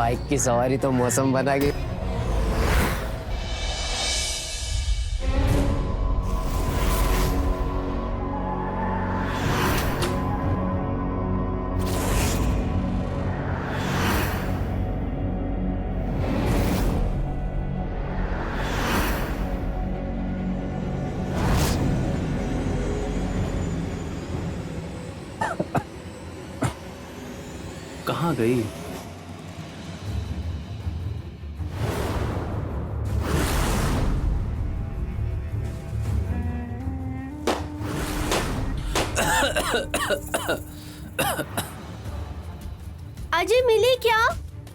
Bike की सवारी तो मौसम बना गई। कहाँ गई? अजय मिली क्या?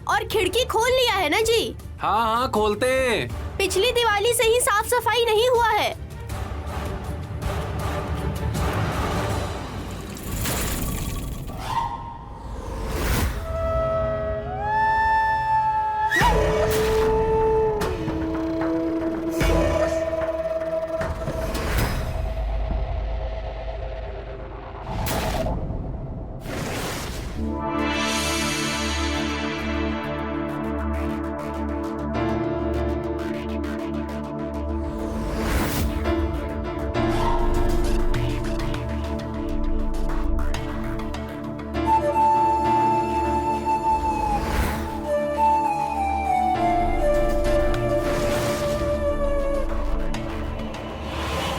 और खिड़की खोल लिया है ना जी? हाँ हाँ खोलते हैं। पिछली दिवाली से ही साफ सफाई नहीं हुआ है।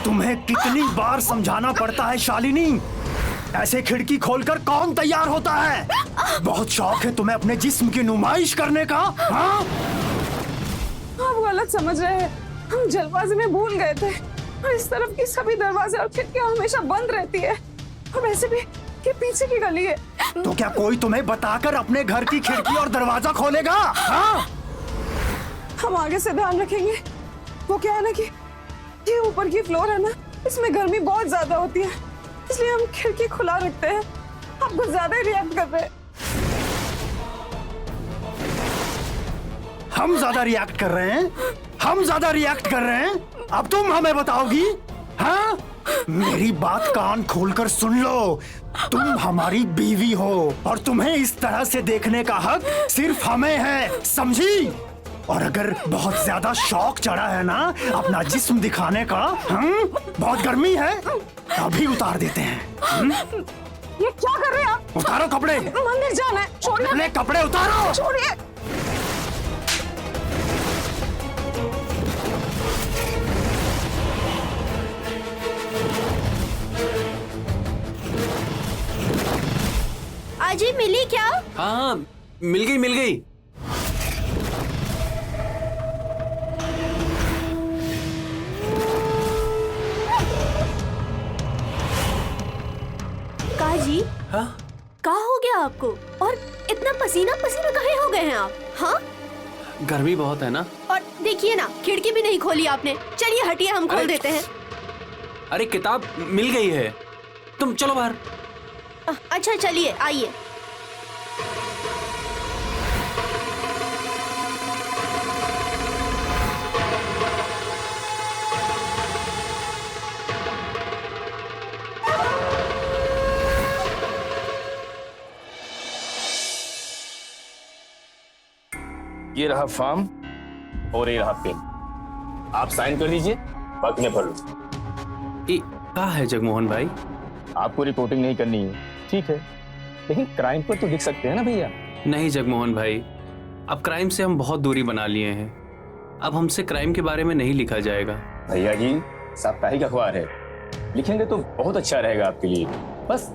तुम्हें कितनी बार समझाना पड़ता है शालिनी? ऐसे खिड़की खोलकर कौन तैयार होता है? बहुत शौक है तुम्हें अपने जिस्म की नुमाइश करने का? हाँ? आप गलत समझ रहे हैं। हम जल्दबाजी में भूल गए थे और इस तरफ की सभी दरवाजे और खिड़कियां हमेशा बंद रहती है और वैसे भी ये पीछे की गली है। तो क्या कोई तुम्हें बताकर अपने घर की खिड़की और दरवाजा खोलेगा? हाँ? हम आगे से ध्यान रखेंगे। वो क्या है ना कि ये ऊपर की फ्लोर है ना, इसमें गर्मी बहुत ज्यादा होती है, इसलिए हम खिड़की खुला रखते हैं। आप कुछ ज्यादा ही रिएक्ट कर रहे हैं। हम ज्यादा रिएक्ट कर रहे हैं? हम ज्यादा रिएक्ट कर रहे हैं? अब तुम हमें बताओगी? हाँ? मेरी बात कान खोलकर सुन लो। तुम हमारी बीवी हो और तुम्हें इस तरह से देखने का हक सिर्फ हमें है, समझी? और अगर बहुत ज्यादा शौक चढ़ा है ना अपना जिस्म दिखाने का, बहुत गर्मी है, अभी उतार देते हैं। ये क्या कर रहे हैं आप? उतारो कपड़े। मंदिर जाना है, छोड़िए। अपने कपड़े उतारो। छोड़िए। अजय मिली क्या? हाँ मिल गई मिल गई। काजी, हाँ? क्या हो गया आपको? और इतना पसीना पसीना काहे हो गए हैं आप? हाँ? गर्मी बहुत है ना। और देखिए ना, खिड़की भी नहीं खोली आपने। चलिए हटिए, हम खोल देते हैं। अरे किताब मिल गई है, तुम चलो बाहर। अच्छा चलिए, आइए। ये रहा फॉर्म और ये रहा पेन, आप साइन कर दीजिए, बाकी मैं भर लूँ। क्या है जगमोहन भाई? आपको रिपोर्टिंग नहीं करनी है, ठीक है, लेकिन क्राइम पर तो लिख सकते हैं ना भैया। नहीं जगमोहन भाई, अब क्राइम से हम बहुत दूरी बना लिए हैं। अब हमसे क्राइम के बारे में नहीं लिखा जाएगा। भैया जी, साप्ताहिक अखबार है, लिखेंगे तो बहुत अच्छा रहेगा आपके लिए। बस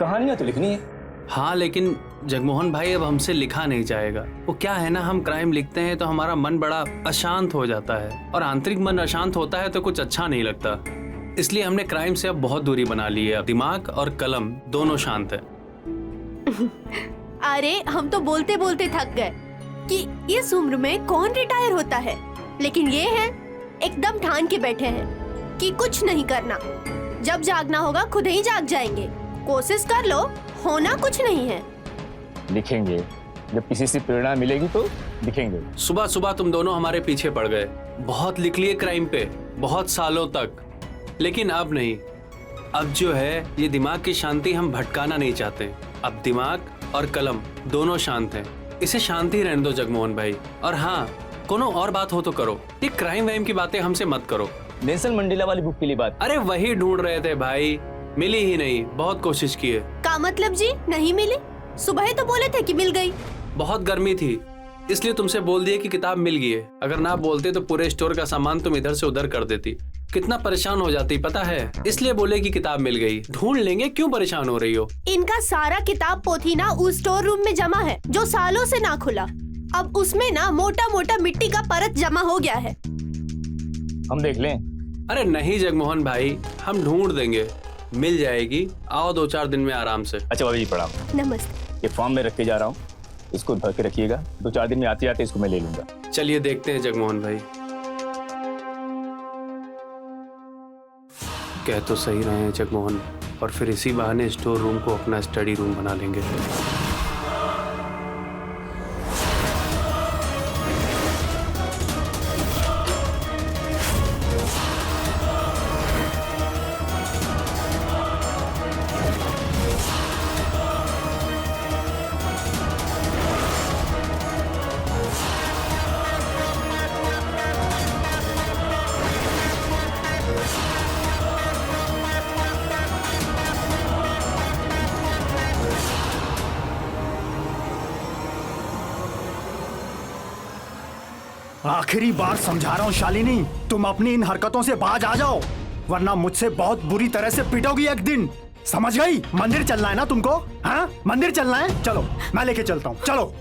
कहानियां तो लिखनी है। हाँ लेकिन जगमोहन भाई, अब हमसे लिखा नहीं जाएगा। वो क्या है ना, हम क्राइम लिखते हैं तो हमारा मन बड़ा अशांत हो जाता है, और आंतरिक मन अशांत होता है तो कुछ अच्छा नहीं लगता। इसलिए हमने क्राइम से अब बहुत दूरी बना ली है। अब दिमाग और कलम दोनों शांत है। अरे हम तो बोलते बोलते थक गए कि इस उम्र में कौन रिटायर होता है, लेकिन ये है एकदम ठान के बैठे हैं कि कुछ नहीं करना। जब जागना होगा खुद ही जाग जाएंगे। कोशिश कर लो, होना कुछ नहीं है। लिखेंगे, जब किसी से प्रेरणा मिलेगी तो लिखेंगे। सुबह सुबह तुम दोनों हमारे पीछे पड़ गए। बहुत लिख लिए क्राइम पे, बहुत सालों तक, लेकिन अब नहीं। अब जो है ये दिमाग की शांति हम भटकाना नहीं चाहते। अब दिमाग और कलम दोनों शांत हैं। इसे शांति रहने दो जगमोहन भाई। और हाँ, कोनो और बात हो तो करो, ये क्राइम वाइम की बातें हमसे मत करो। नेल्सन मंडेला वाली बुक के लिए बात। अरे वही ढूंढ रहे थे भाई, मिली ही नहीं, बहुत कोशिश की है। का मतलब जी नहीं मिली? सुबह तो बोले थे कि मिल गई। बहुत गर्मी थी, इसलिए तुमसे बोल दिया कि किताब मिल गई है। अगर ना बोलते तो पूरे स्टोर का सामान तुम इधर से उधर कर देती, कितना परेशान हो जाती पता है। इसलिए बोले कि किताब मिल गई, ढूंढ लेंगे, क्यों परेशान हो रही हो? इनका सारा किताब पोथी ना उस स्टोर रूम में जमा है जो सालों से ना खुला। अब उसमें ना मोटा मोटा मिट्टी का परत जमा हो गया है। हम देख लें? अरे नहीं जगमोहन भाई, हम ढूंढ देंगे, मिल जाएगी। आओ 2-4 दिन में आराम से। अच्छा भाभी जी प्रणाम। नमस्ते। ये फॉर्म में रख के जा रहा हूँ, इसको भर के रखिएगा। 2-4 दिन में आते आते इसको मैं ले लूंगा। चलिए देखते हैं जगमोहन भाई। कह तो सही रहे हैं जगमोहन, और फिर इसी बहाने स्टोर रूम को अपना स्टडी रूम बना लेंगे। आखिरी बार समझा रहा हूँ शालिनी, तुम अपनी इन हरकतों से बाज आ जाओ, वरना मुझसे बहुत बुरी तरह से पिटोगी एक दिन। समझ गई? मंदिर चलना है ना तुमको? हाँ, मंदिर चलना है? चलो मैं लेके चलता हूँ, चलो।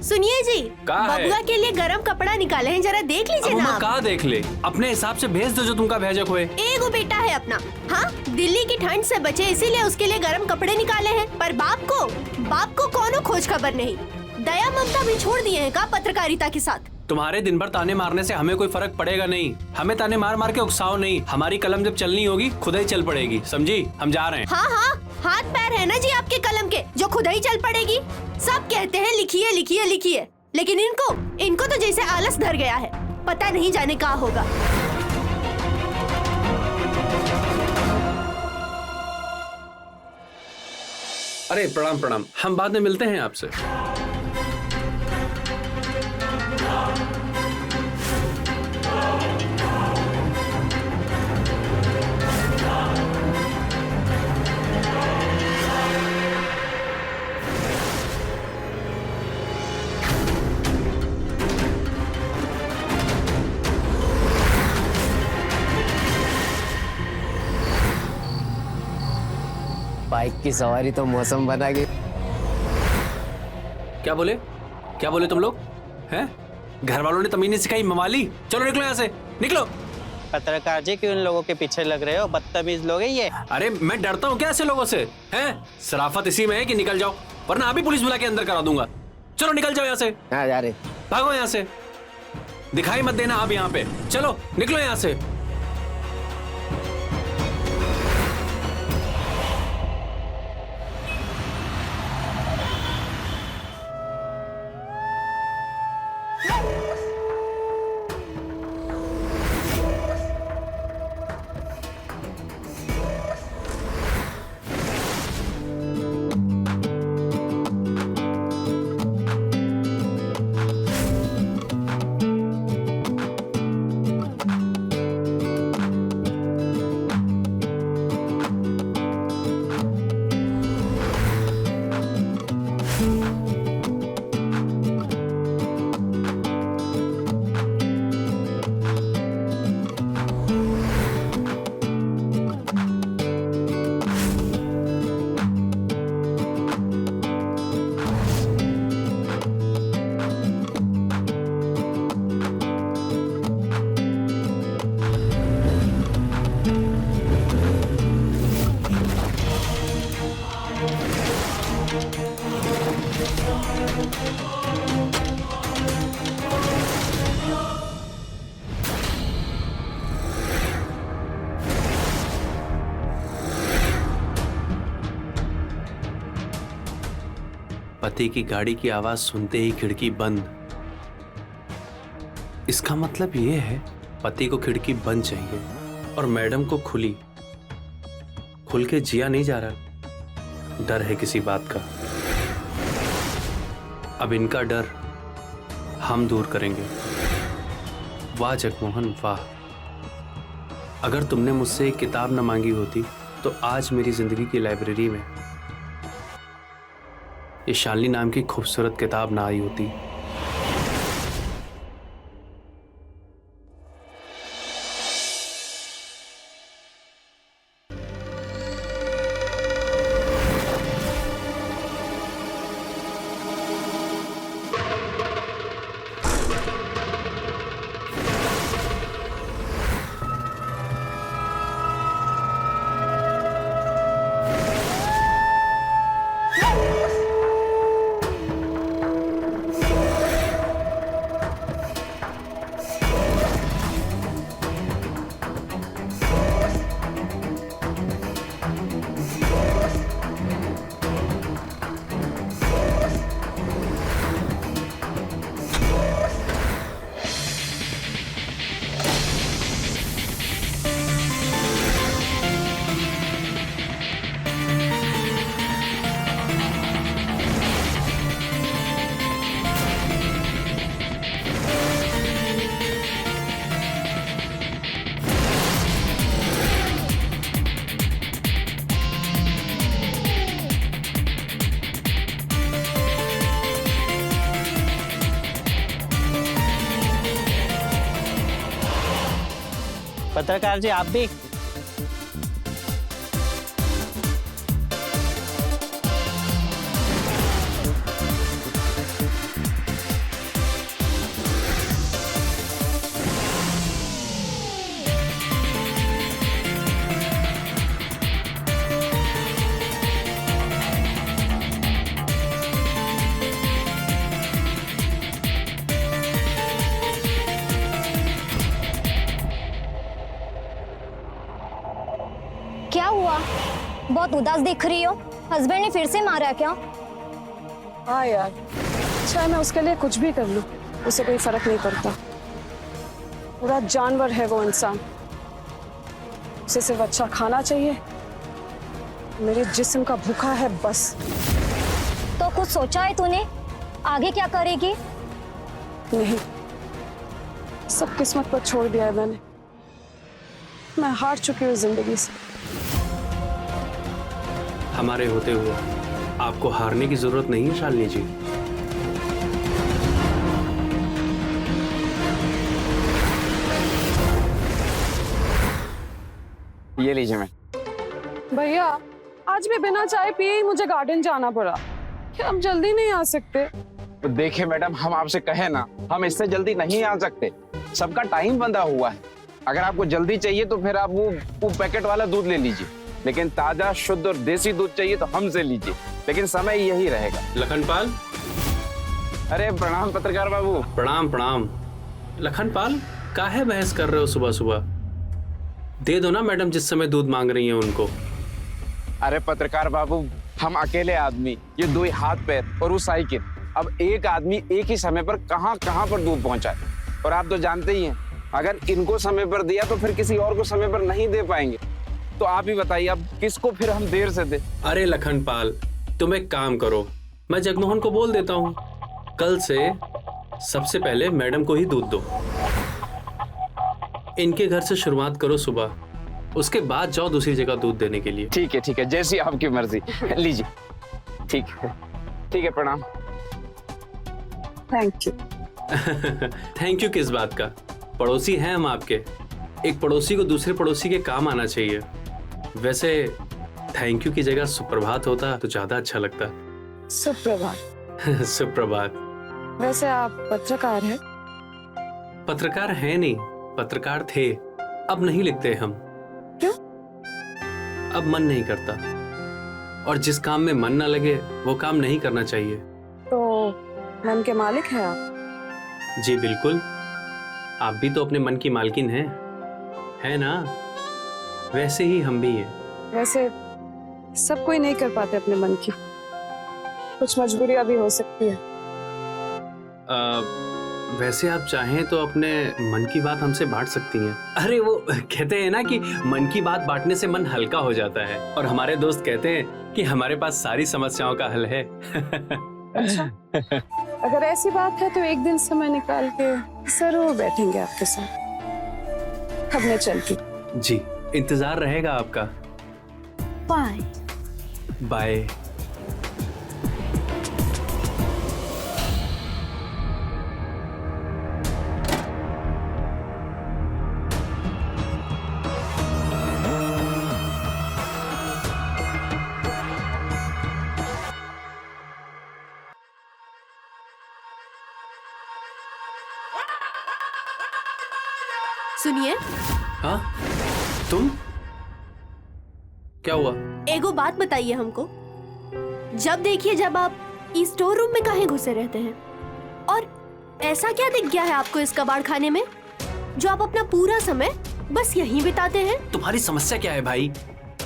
सुनिए जी, का है? बबुआ के लिए गरम कपड़ा निकाले हैं, जरा देख लीजिए ना। का देख ले, अपने हिसाब से भेज दो जो तुमका भेजक हुए। एगो बेटा है अपना, हाँ, दिल्ली की ठंड से बचे इसीलिए उसके लिए गरम कपड़े निकाले हैं। पर बाप को कोनो खोज खबर नहीं। दया ममता भी छोड़ दिए हैं का पत्रकारिता के साथ। तुम्हारे दिन भर ताने मारने से हमें कोई फर्क पड़ेगा नहीं। हमें ताने मार मार के उकसाओ नहीं, हमारी कलम जब चलनी होगी खुद ही चल पड़ेगी, समझी? हम जा रहे हैं। हाँ हाँ, हाथ पैर है ना जी आपके कलम के जो खुद ही चल पड़ेगी। सब कहते हैं लिखिए लिखिए लिखिए, लेकिन इनको तो जैसे आलस धर गया है, पता नहीं जाने क्या होगा। अरे प्रणाम प्रणाम, हम बाद में मिलते हैं आपसे। बाइक की सवारी तो मौसम बना गई। क्या बोले तुम लोग हैं? घर वालों ने तमीज नहीं सिखाई मवाली। चलो निकलो यहाँ से, निकलो। पत्रकार जी क्यों इन लोगों के पीछे लग रहे हो? बदतमीज लोग हैं ये। अरे मैं डरता हूँ क्या ऐसे लोगों से? हैं? शराफत इसी में है कि निकल जाओ, वरना अभी पुलिस बुला के अंदर करा दूंगा। चलो निकल जाओ यहाँ से। हाँ जा रहे। भागो यहाँ से, दिखाई मत देना आप यहाँ पे। चलो निकलो यहाँ से। पति की गाड़ी की आवाज सुनते ही खिड़की बंद, इसका मतलब ये है पति को खिड़की बंद चाहिए और मैडम को खुली। खुल के जिया नहीं जा रहा, डर है किसी बात का। अब इनका डर हम दूर करेंगे। वाह जगमोहन वाह, अगर तुमने मुझसे एक किताब न मांगी होती तो आज मेरी जिंदगी की लाइब्रेरी में ये शालिनी नाम की खूबसूरत किताब ना आई होती। पत्रकार जी आप भी। क्या हुआ? बहुत उदास दिख रही हो। हस्बैंड ने फिर से मारा क्या? हाँ यार, चाहे मैं उसके लिए कुछ भी कर लूं, उसे कोई फर्क नहीं पड़ता। पूरा जानवर है वो इंसान। उसे सिर्फ अच्छा खाना चाहिए, मेरे जिस्म का भूखा है बस। तो कुछ सोचा है तूने? आगे क्या करेगी? नहीं, सब किस्मत पर छोड़ दिया है मैंने। मैं हार चुकी हूँ जिंदगी से। हमारे होते हुए आपको हारने की जरूरत नहीं है शालिनी जी। ये लीजिए मैं। भैया, आज भी बिना चाय पिए ही मुझे गार्डन जाना पड़ा। क्या आप जल्दी नहीं आ सकते? तो देखिए मैडम, हम आपसे कहे ना, हम इससे जल्दी नहीं आ सकते। सबका टाइम बंधा हुआ है। अगर आपको जल्दी चाहिए तो फिर आप वो पैकेट वाला दूध ले लीजिए, लेकिन ताजा शुद्ध और देसी दूध चाहिए तो हमसे लीजिए, लेकिन समय यही रहेगा। लखनपाल। अरे प्रणाम पत्रकार बाबू। प्रणाम प्रणाम। लखनपाल, काहे बहस कर रहे हो सुबह सुबह? दे दो ना मैडम जिस समय दूध मांग रही हैं उनको। अरे पत्रकार बाबू, हम अकेले आदमी, ये 2 हाथ पैर और वो साइकिल। अब एक आदमी एक ही समय पर कहाँ कहाँ पर दूध पहुंचाए, और आप तो जानते ही हैं, अगर इनको समय पर दिया तो फिर किसी और को समय पर नहीं दे पाएंगे। तो आप ही बताइए, अब किसको फिर हम देर से दे? अरे लखनपाल, तुम एक काम करो, मैं जगमोहन को बोल देता हूँ, कल से सबसे पहले मैडम को ही दूध दो। इनके घर से शुरुआत करो सुबह, उसके बाद जाओ दूसरी जगह दूध देने के लिए। ठीक है, जैसी आपकी मर्जी। लीजिए। ठीक है, प्रणाम। Thank you. थैंक यू किस बात का? पड़ोसी हैं हम आपके। एक पड़ोसी को दूसरे पड़ोसी के काम आना चाहिए। वैसे थैंक यू की जगह सुप्रभात होता तो ज्यादा अच्छा लगता। सुप्रभात। सुप्रभात। वैसे आप पत्रकार हैं? पत्रकार हैं नहीं, पत्रकार थे, अब नहीं लिखते हम। क्यों? अब मन नहीं करता, और जिस काम में मन ना लगे वो काम नहीं करना चाहिए। तो मन के मालिक हैं आप? जी बिल्कुल, आप भी तो अपने मन की मालकिन हैं, है ना? वैसे ही हम भी हैं। वैसे सब कोई नहीं कर पाते अपने मन की, कुछ मजबूरियां भी हो सकती है। वैसे आप चाहें तो अपने मन की बात हमसे बांट सकती हैं। अरे वो कहते हैं ना कि मन की बात बांटने से मन हल्का हो जाता है, और हमारे दोस्त कहते हैं कि हमारे पास सारी समस्याओं का हल है। अच्छा, अगर ऐसी बात है तो एक दिन समय निकाल के जरूर बैठेंगे आपके साथ। अब मैं चलती। जी, इंतजार रहेगा आपका। बाय। बाय। सुनिए। हाँ, तुम? क्या हुआ? एगो बात बताइए हमको। जब देखिए जब आप इस स्टोर रूम में काहे घुसे रहते हैं, और ऐसा क्या दिख गया है आपको इस कबाड़ खाने में जो आप अपना पूरा समय बस यहीं बिताते हैं? तुम्हारी समस्या क्या है भाई?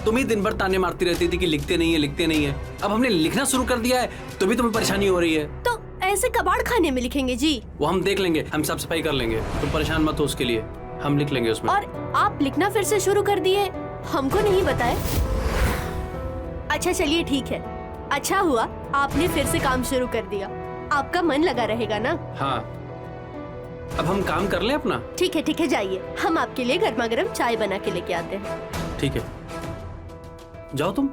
तुम ही दिन भर ताने मारती रहती थी कि लिखते नहीं है, लिखते नहीं है। अब हमने लिखना शुरू कर दिया है तो भी तुम्हें परेशानी हो रही है। तो ऐसे कबाड़ खाने में लिखेंगे जी? वो हम देख लेंगे, हम साफ सफाई कर लेंगे, तुम परेशान मत हो उसके लिए, हम लिख लेंगे उसमें। और आप लिखना फिर से शुरू कर दिए, हमको नहीं बताए। अच्छा चलिए ठीक है, अच्छा हुआ आपने फिर से काम शुरू कर दिया, आपका मन लगा रहेगा ना? हाँ, अब हम काम कर लें अपना। ठीक है जाइए, हम आपके लिए गर्मा गर्म चाय बना के लेके आते हैं। ठीक है, जाओ तुम।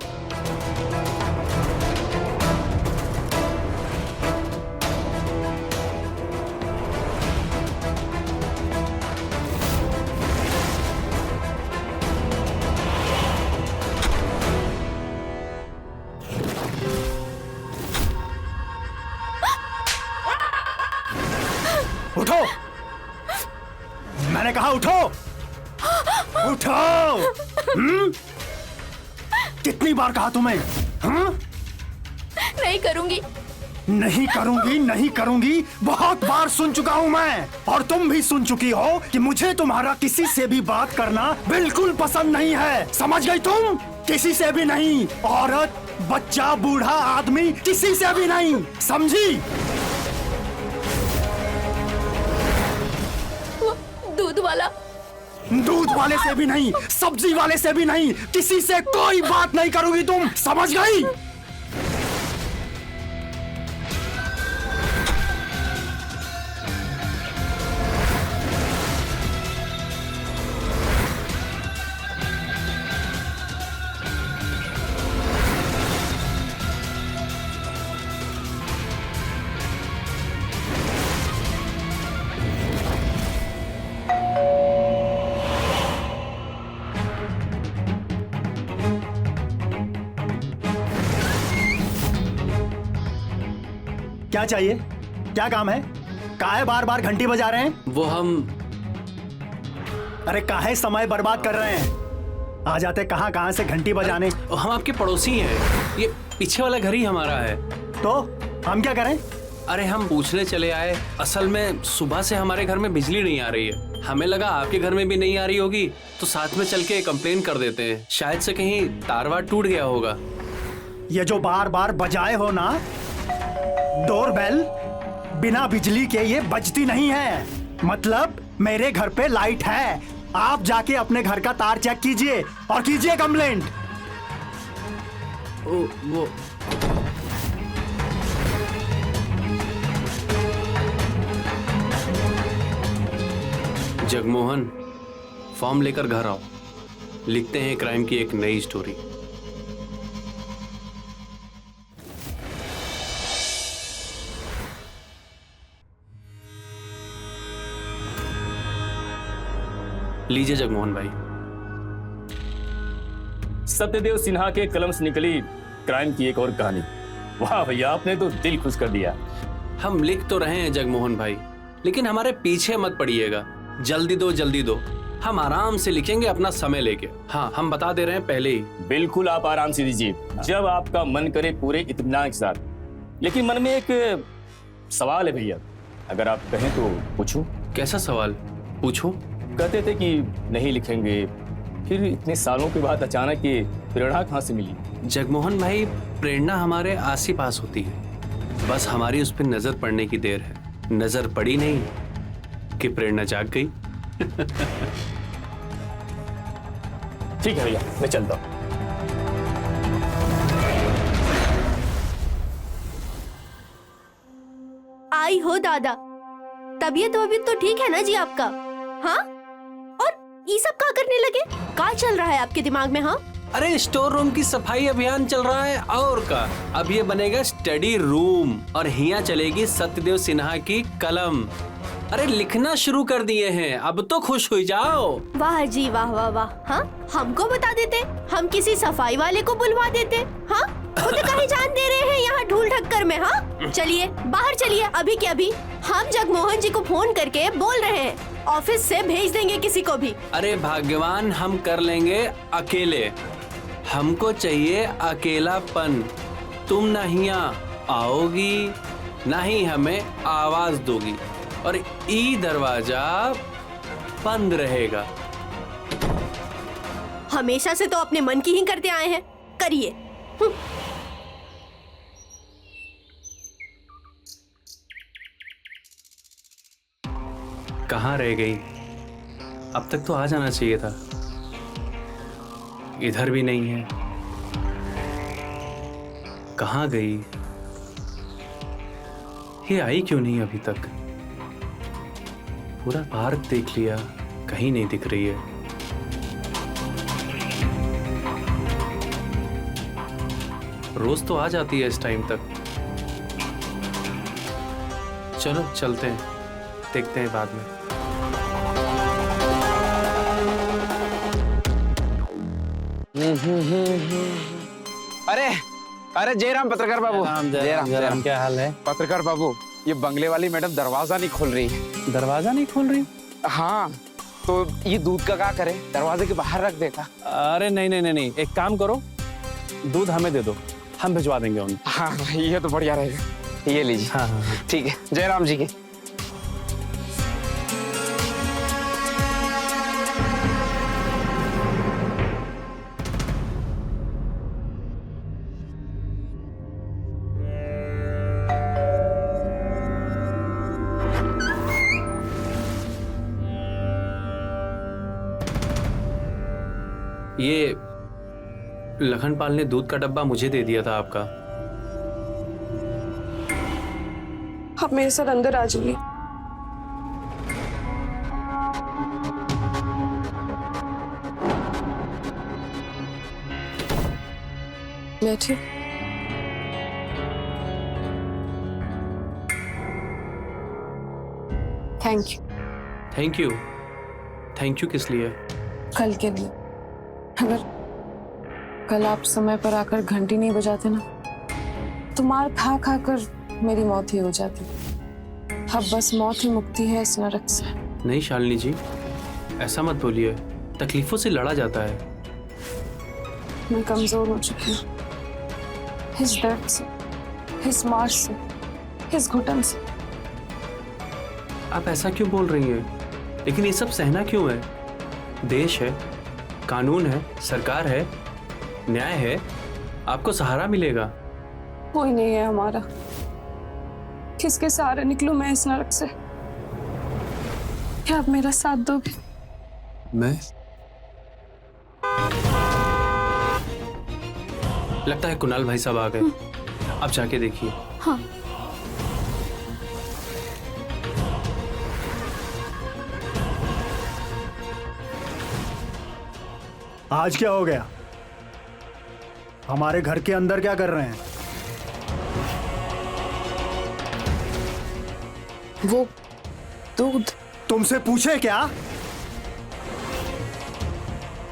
उठो, मैंने कहा उठो, उठो। कितनी बार कहा तुम्हें? नहीं करूंगी। नहीं करूंगी, बहुत बार सुन चुका हूं मैं, और तुम भी सुन चुकी हो कि मुझे तुम्हारा किसी से भी बात करना बिल्कुल पसंद नहीं है। समझ गई तुम? किसी से भी नहीं, औरत, बच्चा, बूढ़ा, आदमी, किसी से भी नहीं, समझी? दूध वाले से भी नहीं, सब्जी वाले से भी नहीं, किसी से कोई बात नहीं करोगी तुम, समझ गई? क्या चाहिए? क्या काम है? काहे बार बार घंटी बजा रहे हैं? वो हम, अरे काहे समय बर्बाद कर रहे हैं? आ जाते कहां से घंटी बजाने। हम आपके पड़ोसी हैं, ये पीछे वाला घर ही हमारा है। तो हम क्या करें? अरे हम पूछने चले आए, असल में सुबह से हमारे घर में बिजली नहीं आ रही है, हमें लगा आपके घर में भी नहीं आ रही होगी, तो साथ में चल के कंप्लेन कर देते हैं, शायद से कहीं तार वार टूट गया होगा। ये जो बार बार बजाए हो ना डोरबेल, बिना बिजली के ये बजती नहीं है। मतलब मेरे घर पे लाइट है, आप जाके अपने घर का तार चेक कीजिए और कीजिए कंप्लेंट। वो जगमोहन, फॉर्म लेकर घर आओ, लिखते हैं क्राइम की एक नई स्टोरी। लीजिए जगमोहन भाई। सत्यदेव सिन्हा के कलम से निकली क्राइम की एक और कहानी। वाह भैया, आपने तो दिल खुश कर दिया। हम लिख तो रहे हैं जगमोहन भाई, लेकिन हमारे पीछे मत पड़िएगा, जल्दी दो, हम आराम से लिखेंगे अपना समय लेके। हाँ, हम बता दे रहे हैं पहले ही। बिल्कुल, आप आराम से दीजिए, जब आपका मन करे, पूरे इत्मीनान के साथ। लेकिन मन में एक सवाल है भैया, अगर आप कहें तो पूछूं? कैसा सवाल? पूछो। कहते थे कि नहीं लिखेंगे, फिर इतने सालों के बाद अचानक ये प्रेरणा कहाँ से मिली? जगमोहन भाई, प्रेरणा हमारे आस ही पास होती है, बस हमारी उस पर नजर पड़ने की देर है। नजर पड़ी नहीं कि प्रेरणा जाग गई। ठीक है भैया, मैं चलता हूँ। आई हो दादा, तबीयत वबीयत तो ठीक है ना जी आपका? हाँ, और ये सब क्या करने लगे? क्या चल रहा है आपके दिमाग में? हाँ, अरे स्टोर रूम की सफाई अभियान चल रहा है और का। अब ये बनेगा स्टडी रूम और यहाँ चलेगी सत्यदेव सिन्हा की कलम। अरे लिखना शुरू कर दिए हैं, अब तो खुश हो जाओ। वाह जी वाह वाह वाह। हाँ, हमको बता देते, हम किसी सफाई वाले को बुलवा देते। हाँ, खुद कहीं जान दे रहे हैं यहाँ ढूल ढक्कर में। हाँ, चलिए बाहर चलिए, अभी के अभी हम जगमोहन जी को फोन करके बोल रहे हैं, ऑफिस से भेज देंगे किसी को भी। अरे भाग्यवान, हम कर लेंगे अकेले। हमको चाहिए अकेलापन। तुम ना यहाँ आओगी ना ही हमें आवाज दोगी और ई दरवाजा बंद रहेगा। हमेशा से तो अपने मन की ही करते आए हैं, करिए। कहाँ रह गई? अब तक तो आ जाना चाहिए था। इधर भी नहीं है। कहाँ गई? ये आई क्यों नहीं अभी तक? पूरा पार्क देख लिया, कहीं नहीं दिख रही है। रोज तो आ जाती है इस टाइम तक। चलो चलते हैं, देखते हैं बाद में। अरे अरे जयराम पत्रकार बाबू। जयराम, क्या हाल है? पत्रकार बाबू, ये बंगले वाली मैडम दरवाजा नहीं खोल रही है। दरवाजा नहीं खोल रही? हाँ, तो ये दूध का क्या करे? दरवाजे के बाहर रख देता। अरे नहीं नहीं नहीं नहीं, एक काम करो, दूध हमें दे दो, हम भिजवा देंगे उन्हें। हाँ, ये तो बढ़िया रहेगा। ये लीजिए। हाँ हाँ ठीक है, जयराम जी की। ये लखनपाल ने दूध का डब्बा मुझे दे दिया था आपका। आप मेरे साथ अंदर आ जाइए। बैठिए। Thank you. Thank you? Thank you किस लिए? कल के लिए। अगर कल आप समय पर आकर घंटी नहीं बजाते ना, तो मार खा खा कर मेरी मौत ही हो जाती। अब बस मौत ही मुक्ति है इस नरक से। नहीं शालिनी जी, ऐसा मत बोलिए, तकलीफों से लड़ा जाता है। मैं कमजोर हो चुकी हूँ, इस दर्द से, इस मार से, इस घुटन से। आप ऐसा क्यों बोल रही हैं? लेकिन ये सब सहना क्यों है? देश है, कानून है, सरकार है, न्याय है, आपको सहारा मिलेगा। कोई नहीं है हमारा, किसके सहारे निकलूं मैं इस नरक से? क्या आप मेरा साथ दोगे? मैं? लगता है कुणाल भाई साहब आ गए। आप जाके देखिए। हाँ। आज क्या हो गया? हमारे घर के अंदर क्या कर रहे हैं? वो दूध। तुमसे पूछे क्या?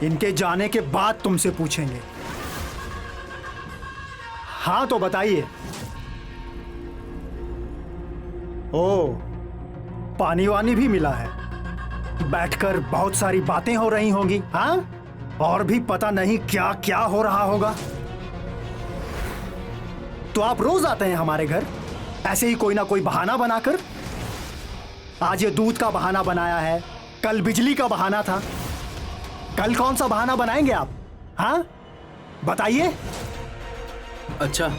इनके जाने के बाद तुमसे पूछेंगे। हाँ तो बताइए। ओ, पानी वानी भी मिला है? बैठकर बहुत सारी बातें हो रही होंगी। हाँ, और भी पता नहीं क्या क्या हो रहा होगा। तो आप रोज आते हैं हमारे घर ऐसे ही कोई ना कोई बहाना बनाकर। आज ये दूध का बहाना बनाया है, कल बिजली का बहाना था, कल कौन सा बहाना बनाएंगे आप? हाँ बताइए। अच्छा,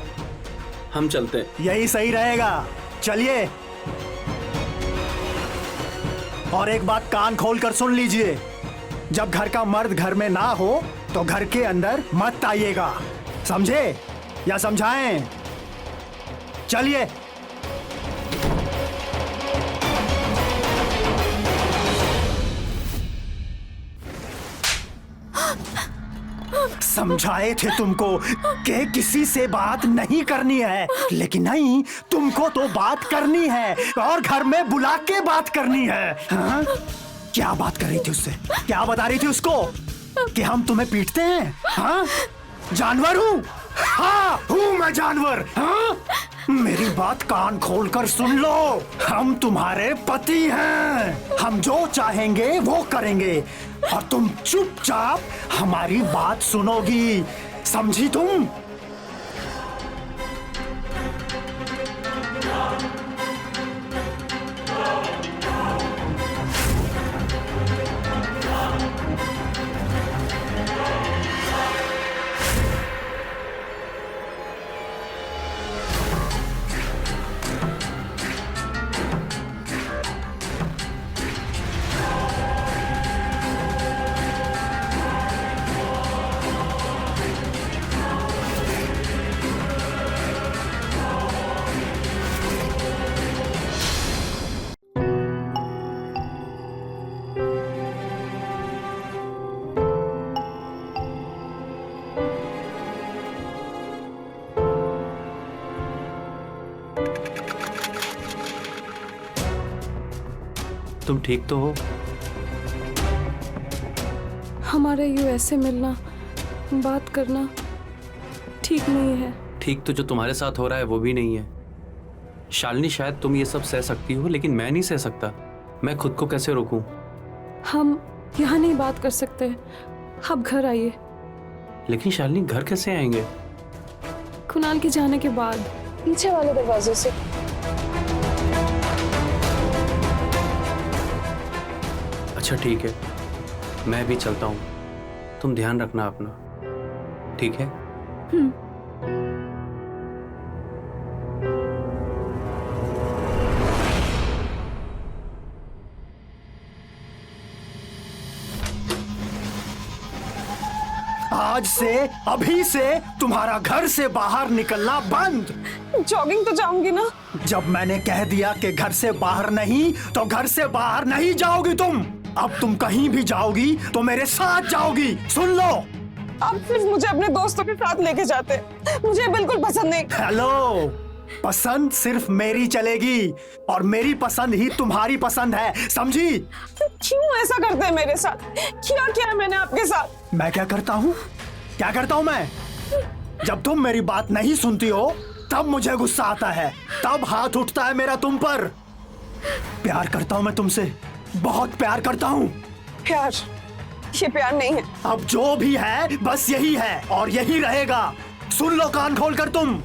हम चलते हैं। यही सही रहेगा, चलिए। और एक बात कान खोलकर सुन लीजिए, जब घर का मर्द घर में ना हो तो घर के अंदर मत आइएगा, समझे या समझाएं? चलिए। समझाए थे तुमको कि किसी से बात नहीं करनी है, लेकिन नहीं, तुमको तो बात करनी है और घर में बुला के बात करनी है। हाँ? क्या बात कर रही थी उससे? क्या बता रही थी उसको कि हम तुम्हें पीटते हैं? हाँ? जानवर हूँ? हाँ, हूँ मैं जानवर। हाँ? मेरी बात कान खोलकर सुन लो, हम तुम्हारे पति हैं, हम जो चाहेंगे वो करेंगे और तुम चुपचाप हमारी बात सुनोगी, समझी तुम? तुम ठीक तो हो? हमारा यूएसए मिलना, बात करना ठीक नहीं है। ठीक तो जो तुम्हारे साथ हो रहा है वो भी नहीं है। शालिनी, शायद तुम ये सब सह सकती हो, लेकिन मैं नहीं सह सकता। मैं खुद को कैसे रोकूं? हम यहाँ नहीं बात कर सकते, आप घर आइए। लेकिन शालिनी, घर कैसे आएंगे? कुणाल के जाने के बाद पीछे वाले दरवाजे से। अच्छा ठीक है, मैं भी चलता हूँ। तुम ध्यान रखना अपना, ठीक है? आज से, अभी से तुम्हारा घर से बाहर निकलना बंद। जॉगिंग तो जाऊंगी ना। जब मैंने कह दिया कि घर से बाहर नहीं, तो घर से बाहर नहीं जाओगी तुम। अब तुम कहीं भी जाओगी तो मेरे साथ जाओगी, सुन लो। आप प्लीज मुझे अपने दोस्तों के साथ लेके जाते, मुझे बिल्कुल पसंद नहीं। हेलो, पसंद सिर्फ मेरी चलेगी और मेरी पसंद ही तुम्हारी पसंद है, समझी? क्यों ऐसा करते हैं मेरे साथ? क्या है मैंने आपके साथ? मैं क्या करता हूँ? क्या करता हूँ मैं? जब तुम मेरी बात नहीं सुनती हो तब मुझे गुस्सा आता है, तब हाथ उठता है मेरा तुम पर। प्यार करता हूँ मैं तुमसे, बहुत प्यार करता हूँ। प्यार? ये प्यार नहीं है। अब जो भी है बस यही है और यही रहेगा। सुन लो कान खोलकर तुम।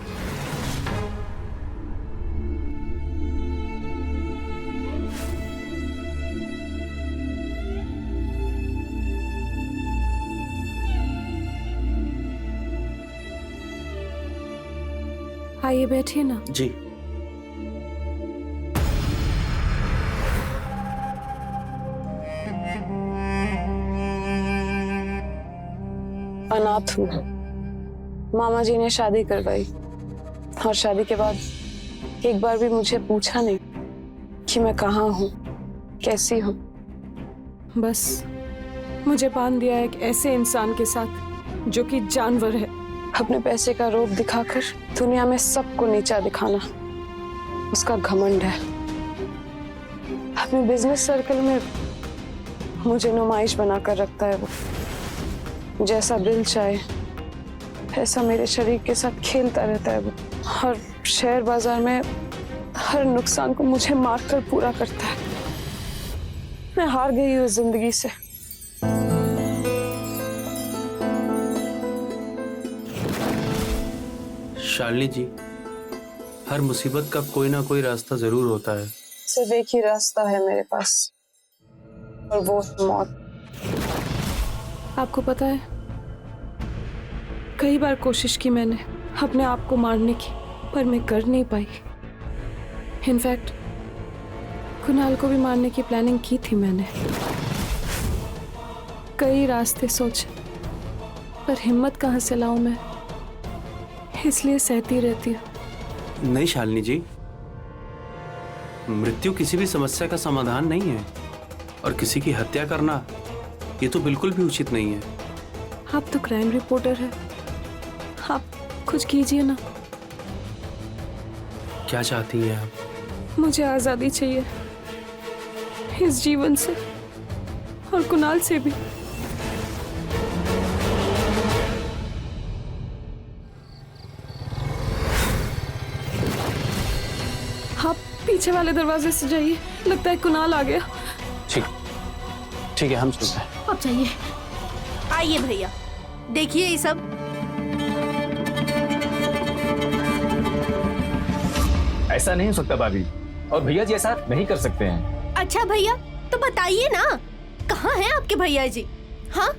आइए बैठिए ना। जी। अनाथ हूँ, मामा जी ने शादी करवाई और शादी के बाद एक बार भी मुझे पूछा नहीं कि मैं कहाँ हूँ, कैसी हूँ। बस मुझे बांध दिया एक ऐसे इंसान के साथ जो कि जानवर है। अपने पैसे का रोब दिखाकर दुनिया में सबको नीचा दिखाना उसका घमंड है। अपने बिजनेस सर्कल में मुझे नुमाइश बनाकर रखता है वो। जैसा दिल चाहे ऐसा मेरे शरीर के साथ खेलता रहता है वो, और शेयर बाजार में हर नुकसान को मुझे मारकर पूरा करता है। मैं हार गई हूँ जिंदगी से। शालिनी जी, हर मुसीबत का कोई ना कोई रास्ता जरूर होता है। सिर्फ एक ही रास्ता है मेरे पास और वो मौत। आपको पता है, कई बार कोशिश की मैंने अपने आप को मारने की, पर मैं कर नहीं पाई। इनफैक्ट कुणाल को भी मारने की प्लानिंग की थी मैंने। कई रास्ते सोचे, पर हिम्मत कहाँ से लाऊं मैं, इसलिए सहती रहती हूँ। नहीं शालिनी जी, मृत्यु किसी भी समस्या का समाधान नहीं है, और किसी की हत्या करना ये तो बिल्कुल भी उचित नहीं है। आप तो क्राइम रिपोर्टर है, आप कुछ कीजिए ना। क्या चाहती हैं आप? मुझे आजादी चाहिए इस जीवन से और कुणाल से भी। आप पीछे वाले दरवाजे से जाइए, लगता है कुणाल आ गया। ठीक है, हम चलते हैं। अब चाहिए। आइए भैया, देखिए ये सब। ऐसा नहीं हो सकता भाभी, और भैया जी ऐसा नहीं कर सकते हैं। अच्छा भैया, तो बताइए ना, कहाँ हैं आपके भैया जी? हाँ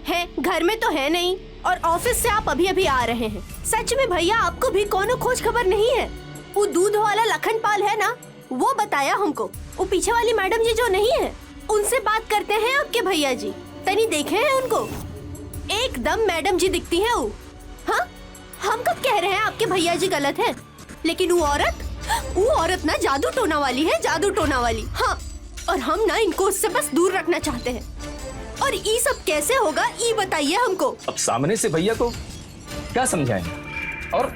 है, घर में तो है नहीं, और ऑफिस से आप अभी अभी आ रहे हैं। सच में भैया, आपको भी कोनो खोज खबर नहीं है? वो दूध वाला लखन पाल है ना, वो बताया हमको। वो पीछे वाली मैडम जी जो नहीं है, उनसे बात करते हैं आपके भैया जी। तनी देखे हैं उनको? एकदम मैडम जी दिखती है वो। हाँ, हम कब कह रहे हैं आपके भैया जी गलत है? लेकिन वो औरत ना जादू टोना वाली है, जादू टोना वाली। हाँ, और हम ना इनको उससे बस दूर रखना चाहते हैं। और ये सब कैसे होगा, ये बताइए हमको। अब सामने से भैया को क्या समझाएं, और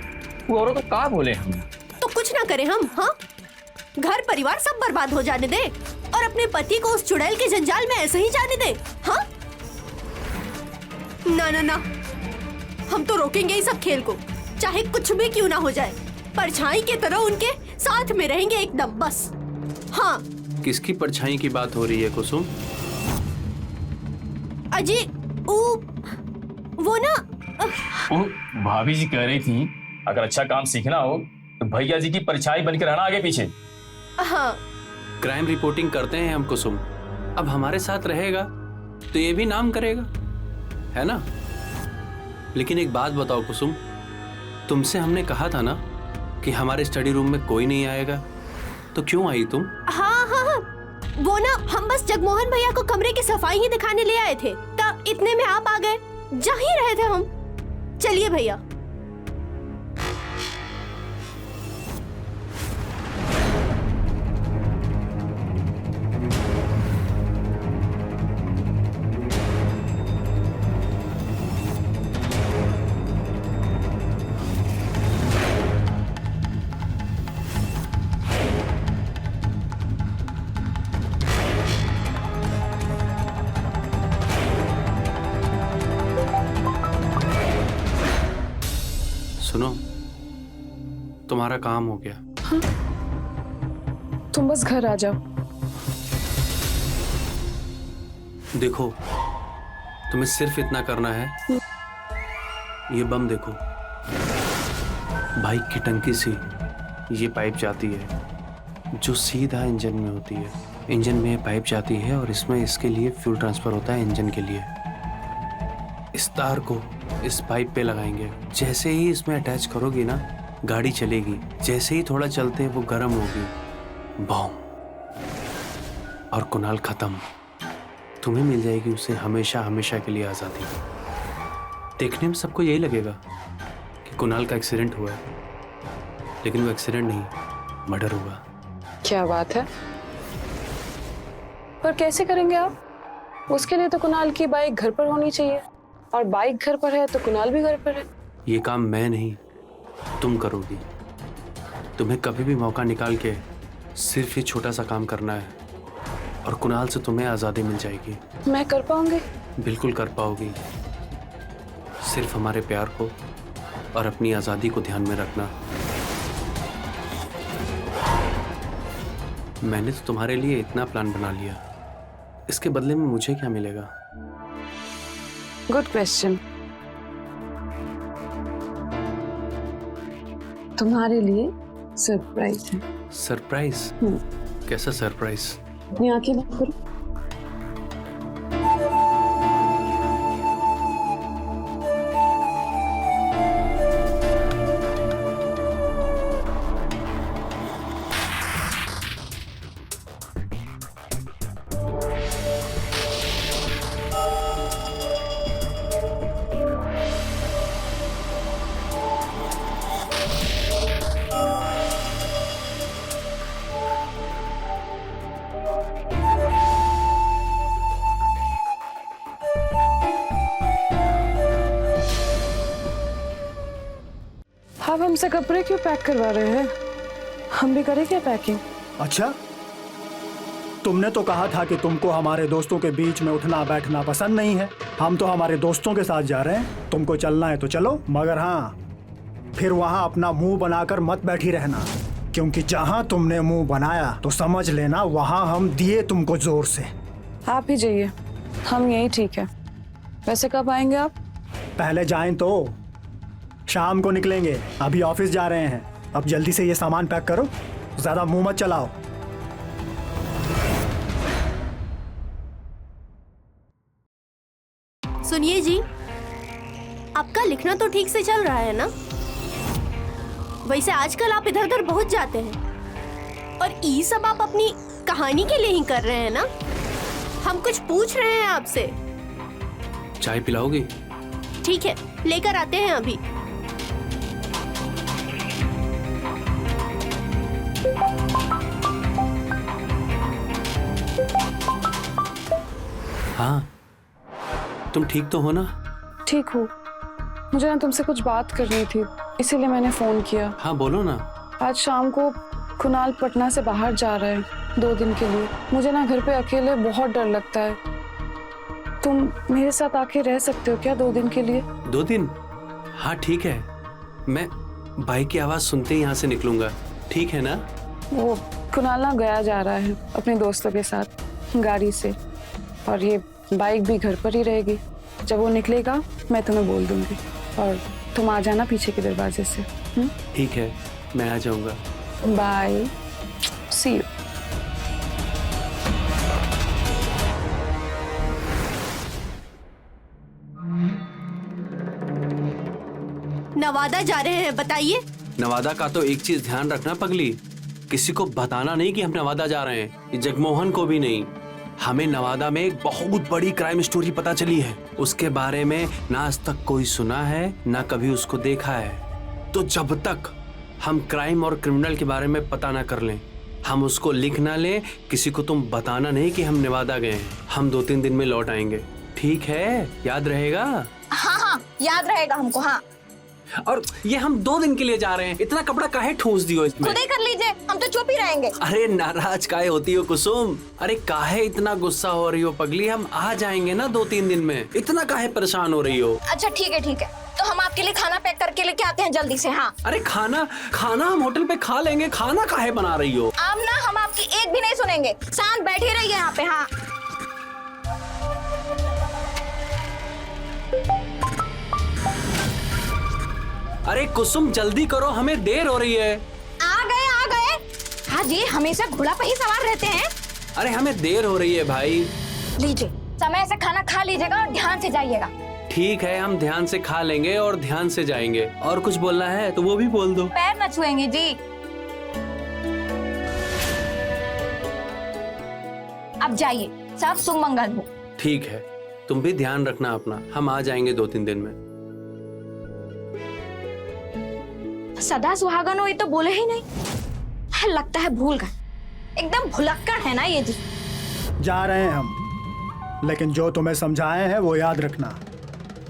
वो औरत को क्या बोले हम? तो कुछ ना करें हम। हाँ, घर परिवार सब बर्बाद हो जाने दे, और अपने पति को उस चुड़ैल के जंजाल में ऐसे ही जाने दे। हाँ, ना ना ना, हम तो रोकेंगे इस सब खेल को, चाहे कुछ भी क्यों ना हो जाए। परछाई की तरह उनके साथ में रहेंगे एकदम, बस। हाँ। किसकी परछाई की बात हो रही है कुसुम? अजी, वो ना, वो भाभी जी कह रही थी, अगर अच्छा काम सीखना हो तो भैया जी की परछाई बनकर रहना आगे पीछे। हाँ, क्राइम रिपोर्टिंग करते हैं हम कुसुम। अब हमारे साथ रहेगा तो ये भी नाम करेगा, है ना? लेकिन एक बात बताओ कुसुम, तुमसे हमने कहा था ना कि हमारे स्टडी रूम में कोई नहीं आएगा, तो क्यों आई तुम? हाँ हाँ हाँ, वो ना, हम बस जगमोहन भैया को कमरे की सफाई ही दिखाने ले आए थे, तब इतने में आप आ गए। जा ही रहे थे हम। चलिए भैया। सुनो, तुम्हारा काम हो गया। हाँ? तुम बस घर आ जाओ। देखो, तुम्हें सिर्फ इतना करना है, ये बम देखो, बाइक की टंकी से ये पाइप जाती है जो सीधा इंजन में होती है। इंजन में ये पाइप जाती है और इसमें इसके लिए फ्यूल ट्रांसफर होता है इंजन के लिए। इस तार को इस पाइप पे लगाएंगे, जैसे ही इसमें अटैच करोगी ना, गाड़ी चलेगी। जैसे ही थोड़ा चलते वो गर्म होगी, बम, और कुणाल खत्म। तुम्हें मिल जाएगी उसे हमेशा हमेशा के लिए आज़ादी। देखने में सबको यही लगेगा कि कुणाल का एक्सीडेंट हुआ है, लेकिन वो एक्सीडेंट नहीं, मर्डर हुआ। क्या बात है? पर कैसे करेंगे आप? उसके लिए तो कुणाल की बाइक घर पर होनी चाहिए, और बाइक घर पर है तो कुणाल भी घर पर है। ये काम मैं नहीं, तुम करोगी। तुम्हें कभी भी मौका निकाल के सिर्फ ये छोटा सा काम करना है, और कुणाल से तुम्हें आज़ादी मिल जाएगी। मैं कर पाऊंगी? बिल्कुल कर पाओगी। सिर्फ हमारे प्यार को और अपनी आज़ादी को ध्यान में रखना। मैंने तो तुम्हारे लिए इतना प्लान बना लिया, इसके बदले में मुझे क्या मिलेगा? Good question. तुम्हारे लिए सरप्राइज है। सरप्राइज? कैसा सरप्राइज? अपनी आंखें बंद करो। आप हमसे कपड़े क्यों पैक करवा रहे हैं? हम भी करें क्या पैकिंग? अच्छा, तुमने तो कहा था कि तुमको हमारे दोस्तों के बीच में उठना बैठना पसंद नहीं है। हम तो हमारे दोस्तों के साथ जा रहे हैं, तुमको चलना है तो चलो, मगर हाँ, फिर वहाँ अपना मुंह बनाकर मत बैठी रहना, क्योंकि जहाँ तुमने मुंह बनाया तो समझ लेना वहाँ हम दिए तुमको जोर से। आप ही जाइए, हम यही ठीक है। वैसे कब आएंगे आप? पहले जाएं तो शाम को निकलेंगे, अभी ऑफिस जा रहे हैं। अब जल्दी से ये सामान पैक करो, ज्यादा मुंह मत चलाओ। सुनिए जी, आपका लिखना तो ठीक से चल रहा है ना? वैसे आजकल आप इधर उधर बहुत जाते हैं, और ये सब आप अपनी कहानी के लिए ही कर रहे हैं ना? हम कुछ पूछ रहे हैं आपसे। चाय पिलाओगी? ठीक है, लेकर आते हैं अभी। हाँ, तुम ठीक तो हो ना? ठीक हूँ। मुझे ना तुमसे कुछ बात करनी थी, इसीलिए मैंने फोन किया। हाँ बोलो ना। आज शाम को कुणाल पटना से बाहर जा रहे हैं 2 दिन के लिए। मुझे ना घर पे अकेले बहुत डर लगता है। तुम मेरे साथ आके रह सकते हो क्या 2 दिन के लिए? 2 दिन? हाँ ठीक है, मैं बाइक की आवाज सुनते ही यहाँ से निकलूंगा, ठीक है ना? वो कुणाल ना गया जा रहा है अपने दोस्तों के साथ गाड़ी से, और ये बाइक भी घर पर ही रहेगी। जब वो निकलेगा मैं तुम्हें बोल दूंगी, और तुम आ जाना पीछे के दरवाजे से। ठीक है, मैं आ जाऊंगा। Bye, C you. नवादा जा रहे हैं, बताइए। नवादा का तो एक चीज ध्यान रखना पगली, किसी को बताना नहीं कि हम नवादा जा रहे हैं, ये जगमोहन को भी नहीं। हमें नवादा में एक बहुत बड़ी क्राइम स्टोरी पता चली है, उसके बारे में ना आज तक कोई सुना है ना कभी उसको देखा है। तो जब तक हम क्राइम और क्रिमिनल के बारे में पता ना कर लें, हम उसको लिख ना लें, किसी को तुम बताना नहीं कि हम नवादा गए हैं। हम 2-3 दिन में लौट आएंगे, ठीक है? याद रहेगा? हाँ हाँ, याद रहेगा हमको। हाँ, और ये हम 2 दिन के लिए जा रहे हैं, इतना कपड़ा काहे ठूस दियो इसमें? खुद ही कर लीजिए, हम तो चुप ही रहेंगे। अरे नाराज काहे होती हो कुसुम? अरे काहे इतना गुस्सा हो रही हो पगली? हम आ जाएंगे ना 2-3 दिन में, इतना काहे परेशान हो रही हो? अच्छा ठीक है, तो हम आपके लिए खाना पैक करके लेके आते हैं जल्दी से। हाँ, अरे खाना हम होटल पे खा लेंगे, खाना काहे बना रही हो? अब ना हम आपकी एक भी नहीं सुनेंगे, शांत बैठे रहिए यहाँ पे। हाँ, अरे कुसुम जल्दी करो, हमें देर हो रही है। आ गए। हाँ जी, हमेशा घोड़ा पे ही सवार रहते हैं। अरे हमें देर हो रही है भाई। लीजिए, समय से खाना खा लीजिएगा और ध्यान से जाइएगा। ठीक है, हम ध्यान से खा लेंगे और ध्यान से जाएंगे। और कुछ बोलना है तो वो भी बोल दो। पैर न छुएंगे जी। अब जाइए, सब शुभ मंगल हो। ठीक है, तुम भी ध्यान रखना अपना, हम आ जाएंगे 2-3 दिन में। सदा सुहागन हो ये तो बोले ही नहीं, लगता है भूल गए। एकदम भुलक्कड़ है ना ये जी। जा रहे हैं हम, लेकिन जो तुम्हें समझाए हैं वो याद रखना,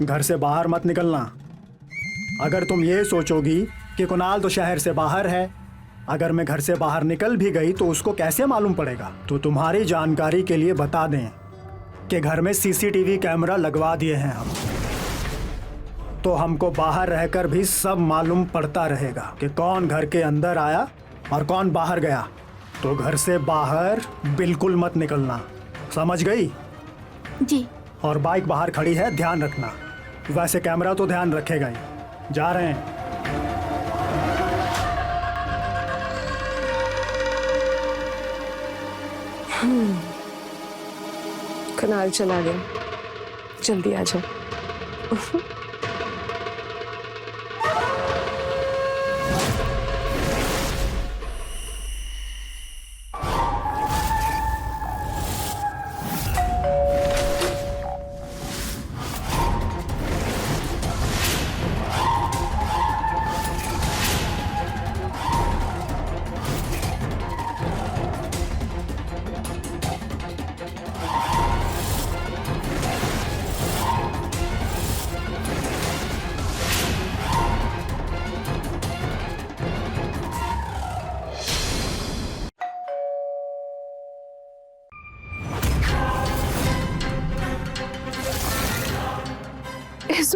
घर से बाहर मत निकलना। अगर तुम ये सोचोगी कि कुणाल तो शहर से बाहर है, अगर मैं घर से बाहर निकल भी गई तो उसको कैसे मालूम पड़ेगा? तो तुम्हारी जानकारी के लिए बता दें कि घर में सीसीटीवी कैमरा लगवा दिए हैं हम, तो हमको बाहर रहकर भी सब मालूम पड़ता रहेगा कि कौन घर के अंदर आया और कौन बाहर गया। तो घर से बाहर बिल्कुल मत निकलना, समझ गई? जी। और बाइक बाहर खड़ी है, ध्यान रखना। वैसे कैमरा तो ध्यान रखेगा ही। जा रहे हैं। कुणाल चला गया, जल्दी आ जाओ।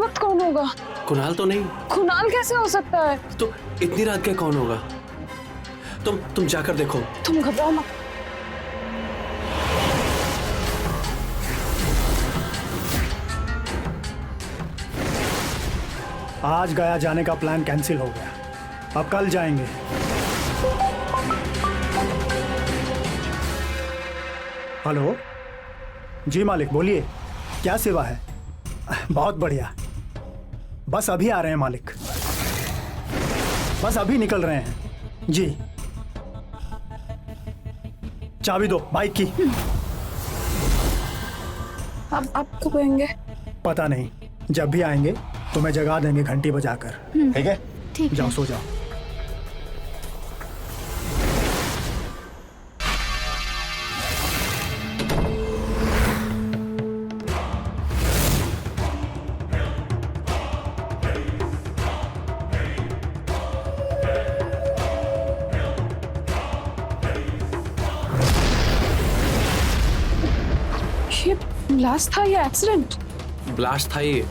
वक्त कौन होगा? कुणाल तो नहीं कुणाल कैसे हो सकता है? तो इतनी रात के कौन होगा? तुम जाकर देखो। तुम घबराओ मत। आज गया जाने का प्लान कैंसिल हो गया, अब कल जाएंगे। हेलो जी मालिक, बोलिए क्या सेवा है? बहुत बढ़िया, बस अभी आ रहे हैं मालिक, बस अभी निकल रहे हैं जी। चाबी दो बाइक की। अब आपको कहेंगे? पता नहीं, जब भी आएंगे तुम्हें जगा देंगे घंटी बजाकर, ठीक है? ठीक है। जाओ सो जाओ। ये ब्लास्ट था या एक्सीडेंट? ब्लास्ट था ये।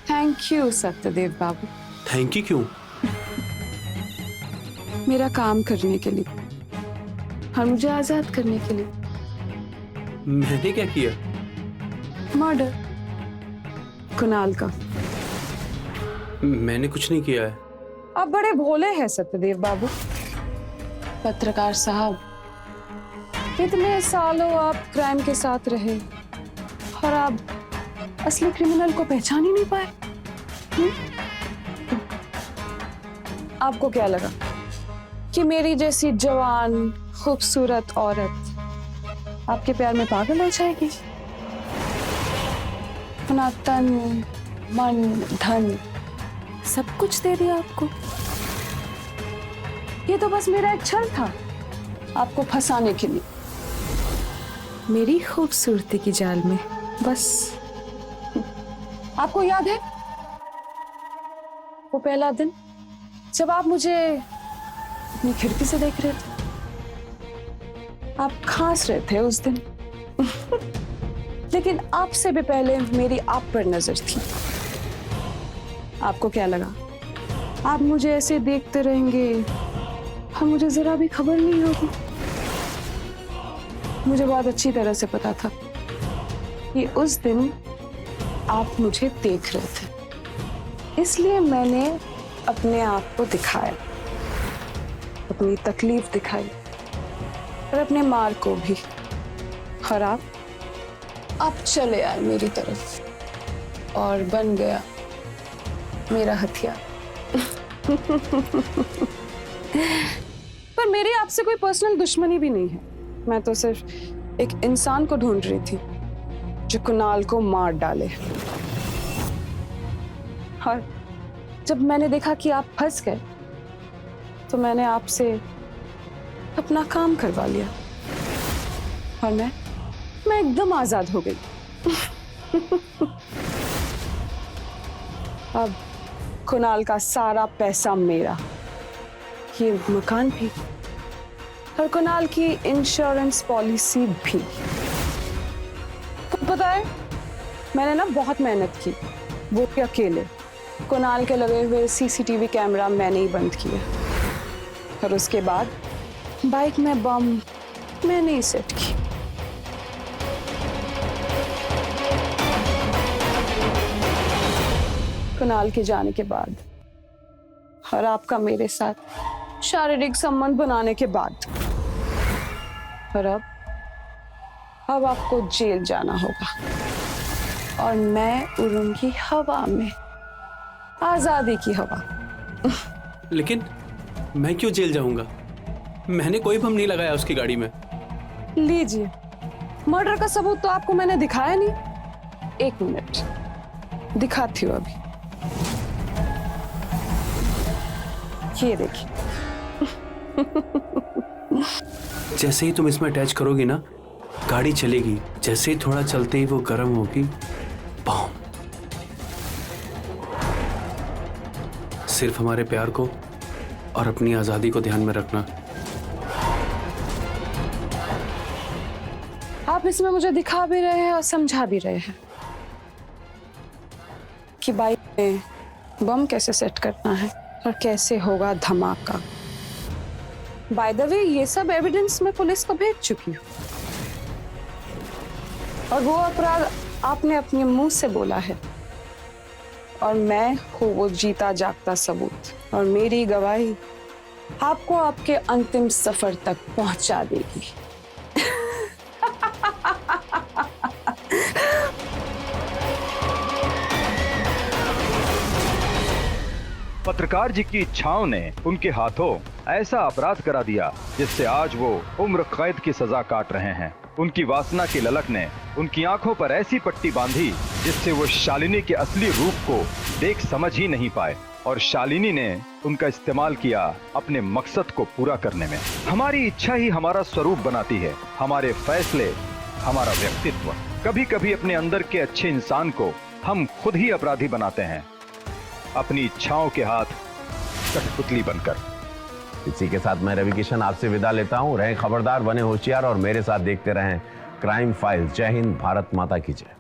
Thank you Satyadev Babu, thank you क्यों? मेरा काम करने के लिए और मुझे आजाद करने के लिए। मैंने क्या किया? मर्डर कुणाल का। मैंने कुछ नहीं किया है। आप बड़े भोले हैं सत्यदेव बाबू। पत्रकार साहब, इतने सालों आप क्राइम के साथ रहे और आप असली क्रिमिनल को पहचान ही नहीं पाए। आपको क्या लगा कि मेरी जैसी जवान खूबसूरत औरत आपके प्यार में पागल हो जाएगी? अपना तन मन धन सब कुछ दे दिया आपको। ये तो बस मेरा एक छल था आपको फंसाने के लिए, मेरी खूबसूरती की जाल में। बस आपको याद है वो पहला दिन जब आप मुझे अपनी खिड़की से देख रहे थे? आप खांस रहे थे उस दिन लेकिन आपसे भी पहले मेरी आप पर नजर थी। आपको क्या लगा आप मुझे ऐसे देखते रहेंगे और मुझे जरा भी खबर नहीं होगी? मुझे बहुत अच्छी तरह से पता था कि उस दिन आप मुझे देख रहे थे, इसलिए मैंने अपने आप को दिखाया, अपनी तकलीफ दिखाई और अपने मार को भी। और आप चले आए मेरी तरफ और बन गया मेरा हथियार। पर मेरी आपसे कोई पर्सनल दुश्मनी भी नहीं है। मैं तो सिर्फ एक इंसान को ढूंढ रही थी जो कुणाल को मार डाले। और जब मैंने देखा कि आप फंस गए तो मैंने आपसे अपना काम करवा लिया और मैं एकदम आजाद हो गई। अब कुणाल का सारा पैसा मेरा, ये मकान भी और कुणाल की इंश्योरेंस पॉलिसी भी। पता है मैंने ना बहुत मेहनत की, वो भी अकेले। कुणाल के लगे हुए सीसीटीवी कैमरा मैंने ही बंद किया और उसके बाद बाइक में बम मैंने ही सेट की। कुणाल के जाने के बाद और आपका मेरे साथ शारीरिक संबंध बनाने के बाद और अब आपको जेल जाना होगा और मैं उड़ूंगी हवा में, आजादी की हवा। लेकिन मैं क्यों जेल जाऊंगा? मैंने कोई बम नहीं लगाया उसकी गाड़ी में। लीजिए, मर्डर का सबूत तो आपको मैंने दिखाया नहीं। एक मिनट दिखाती हूँ अभी, ये देखिए। जैसे ही तुम इसमें अटैच करोगी ना, गाड़ी चलेगी। जैसे ही थोड़ा चलते ही वो गर्म होगी, बम। सिर्फ हमारे प्यार को और अपनी आज़ादी को ध्यान में रखना। आप इसमें मुझे दिखा भी रहे हैं और समझा भी रहे हैं कि बाइक में बम कैसे सेट करना है और कैसे होगा धमाका। बाय द वे, ये सब एविडेंस मैं पुलिस को भेज चुकी हूँ और वो अपराध आपने अपने मुंह से बोला है और मैं हूँ वो जीता जागता सबूत, और मेरी गवाही आपको आपके अंतिम सफर तक पहुंचा देगी। पत्रकार जी की इच्छाओं ने उनके हाथों ऐसा अपराध करा दिया जिससे आज वो उम्र कैद की सजा काट रहे हैं। उनकी वासना की ललक ने उनकी आंखों पर ऐसी पट्टी बांधी जिससे वो शालिनी के असली रूप को देख समझ ही नहीं पाए, और शालिनी ने उनका इस्तेमाल किया अपने मकसद को पूरा करने में। हमारी इच्छा ही हमारा स्वरूप बनाती है, हमारे फैसले हमारा व्यक्तित्व। कभी कभी अपने अंदर के अच्छे इंसान को हम खुद ही अपराधी बनाते हैं, अपनी इच्छाओं के हाथ कठपुतली बनकर। इसी के साथ मैं रवि किशन आपसे विदा लेता हूं। रहें खबरदार, बने होशियार और मेरे साथ देखते रहें क्राइम फाइल्स। जय हिंद, भारत माता की जय।